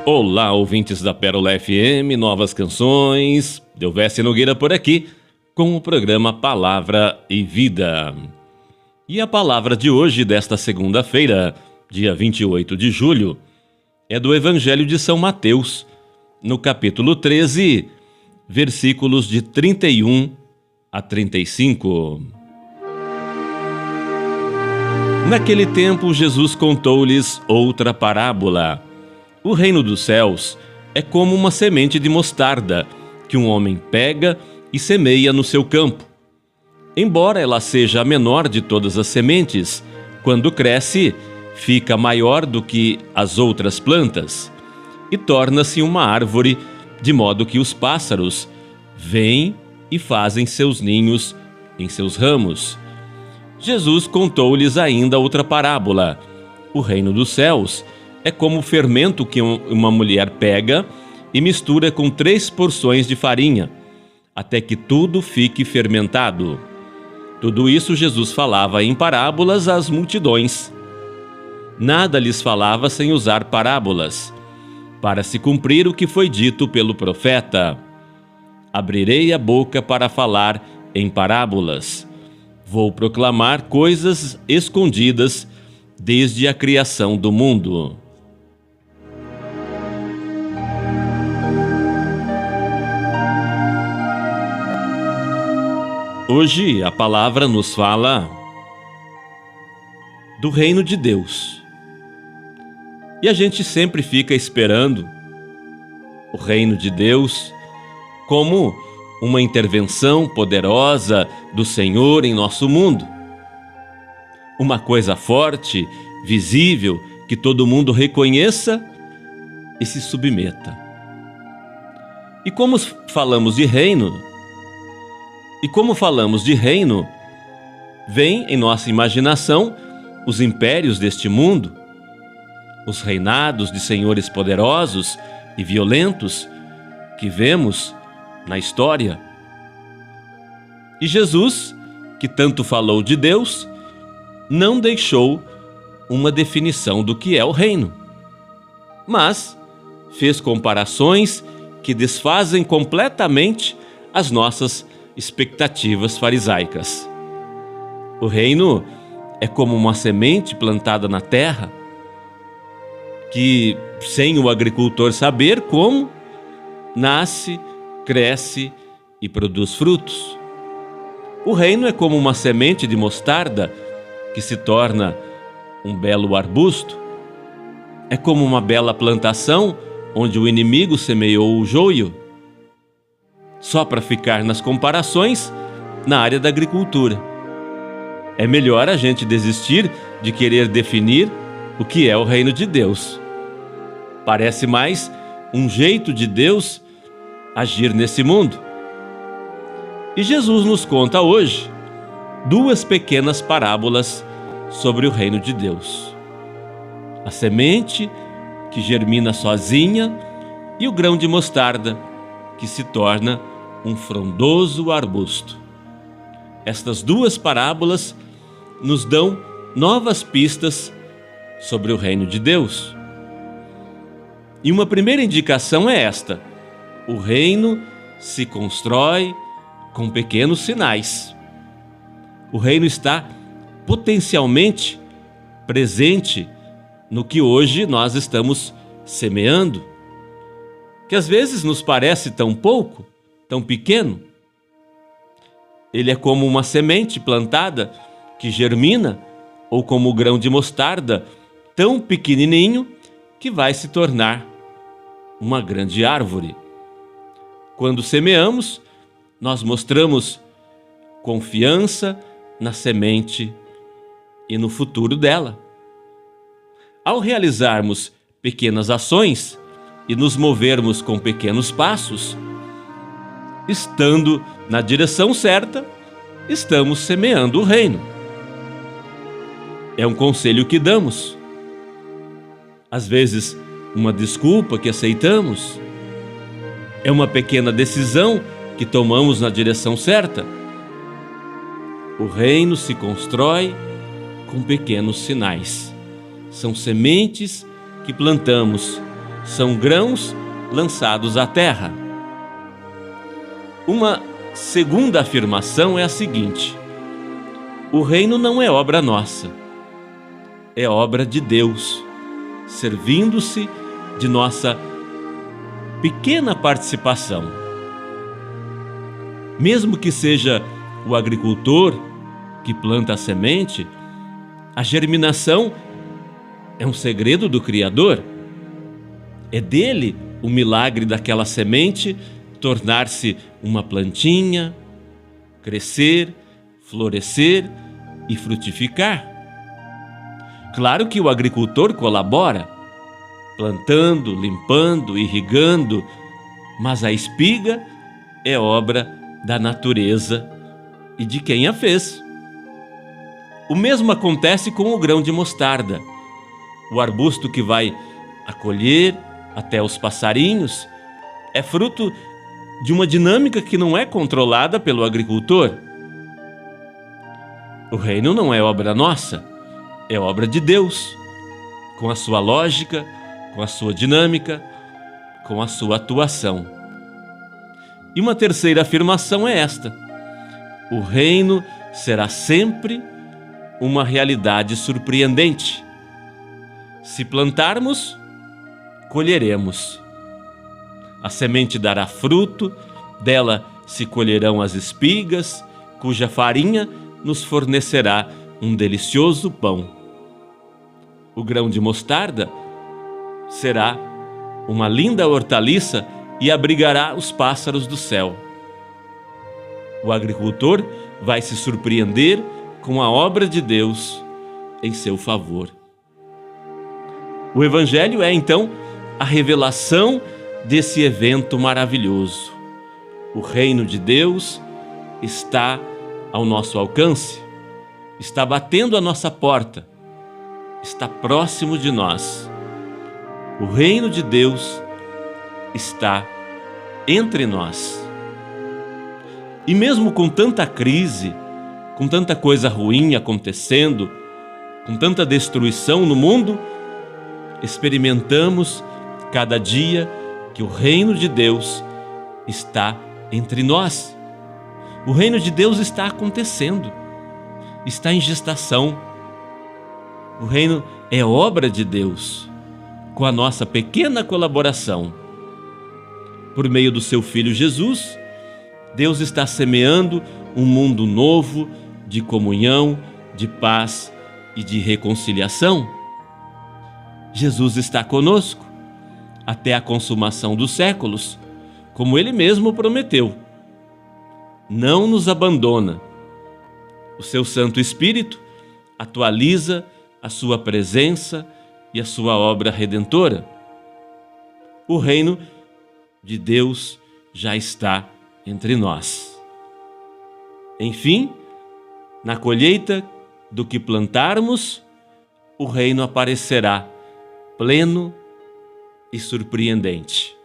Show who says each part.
Speaker 1: Olá, ouvintes da Pérola FM, novas canções. Delvécio Nogueira por aqui, com o programa Palavra e Vida. E a palavra de hoje, desta segunda-feira, dia 28 de julho, é do Evangelho de São Mateus, no capítulo 13, versículos de 31 a 35. Naquele tempo, Jesus contou-lhes outra parábola. O reino dos céus é como uma semente de mostarda que um homem pega e semeia no seu campo. Embora ela seja a menor de todas as sementes, quando cresce, fica maior do que as outras plantas e torna-se uma árvore, de modo que os pássaros vêm e fazem seus ninhos em seus ramos. Jesus contou-lhes ainda outra parábola. O reino dos céus é como o fermento que uma mulher pega e mistura com 3 porções de farinha, até que tudo fique fermentado. Tudo isso Jesus falava em parábolas às multidões. Nada lhes falava sem usar parábolas, para se cumprir o que foi dito pelo profeta: abrirei a boca para falar em parábolas. Vou proclamar coisas escondidas desde a criação do mundo. Hoje a palavra nos fala do reino de Deus. E a gente sempre fica esperando o reino de Deus como uma intervenção poderosa do Senhor em nosso mundo. Uma coisa forte, visível, que todo mundo reconheça e se submeta. E como falamos de reino, vem em nossa imaginação os impérios deste mundo, os reinados de senhores poderosos e violentos que vemos na história. E Jesus, que tanto falou de Deus, não deixou uma definição do que é o reino, mas fez comparações que desfazem completamente as nossas expectativas farisaicas. O reino é como uma semente plantada na terra, que, sem o agricultor saber como, nasce, cresce e produz frutos. O reino é como uma semente de mostarda que se torna um belo arbusto. É como uma bela plantação onde o inimigo semeou o joio. Só para ficar nas comparações na área da agricultura. É melhor a gente desistir de querer definir o que é o reino de Deus. Parece mais um jeito de Deus agir nesse mundo. E Jesus nos conta hoje 2 pequenas parábolas sobre o reino de Deus. A semente que germina sozinha e o grão de mostarda que se torna um frondoso arbusto. Estas 2 parábolas nos dão novas pistas sobre o reino de Deus. E uma primeira indicação é esta: o reino se constrói com pequenos sinais. O reino está potencialmente presente no que hoje nós estamos semeando, que às vezes nos parece tão pouco, tão pequeno. Ele é como uma semente plantada que germina, ou como o grão de mostarda, tão pequenininho que vai se tornar uma grande árvore. Quando semeamos, nós mostramos confiança na semente e no futuro dela. Ao realizarmos pequenas ações e nos movermos com pequenos passos, estando na direção certa, estamos semeando o reino. É um conselho que damos. Às vezes, uma desculpa que aceitamos. É uma pequena decisão que tomamos na direção certa. O reino se constrói com pequenos sinais. São sementes que plantamos são grãos lançados à terra. Uma segunda afirmação é a seguinte: o reino não é obra nossa, é obra de Deus, servindo-se de nossa pequena participação. Mesmo que seja o agricultor que planta a semente, a germinação é um segredo do Criador. É dele o milagre daquela semente tornar-se uma plantinha, crescer, florescer e frutificar. Claro que o agricultor colabora, plantando, limpando, irrigando, mas a espiga é obra da natureza e de quem a fez. O mesmo acontece com o grão de mostarda. O arbusto que vai acolher até os passarinhos é fruto de uma dinâmica que não é controlada pelo agricultor. O reino não é obra nossa, é obra de Deus, com a sua lógica, com a sua dinâmica, com a sua atuação. E uma terceira afirmação é esta: o reino será sempre uma realidade surpreendente. Se plantarmos, colheremos. A semente dará fruto, dela se colherão as espigas, cuja farinha nos fornecerá um delicioso pão. O grão de mostarda será uma linda hortaliça e abrigará os pássaros do céu. O agricultor vai se surpreender com a obra de Deus em seu favor. O Evangelho é, então, a revelação desse evento maravilhoso. O reino de Deus está ao nosso alcance, está batendo a nossa porta, está próximo de nós. O reino de Deus está entre nós. E mesmo com tanta crise, com tanta coisa ruim acontecendo, com tanta destruição no mundo, experimentamos cada dia que o reino de Deus está entre nós. O reino de Deus está acontecendo, está em gestação. O reino é obra de Deus, com a nossa pequena colaboração. Por meio do seu Filho Jesus, Deus está semeando um mundo novo de comunhão, de paz e de reconciliação. Jesus está conosco até a consumação dos séculos, como Ele mesmo prometeu. Não nos abandona. O seu Santo Espírito atualiza a sua presença e a sua obra redentora. O reino de Deus já está entre nós. Enfim, na colheita do que plantarmos, o reino aparecerá pleno e surpreendente.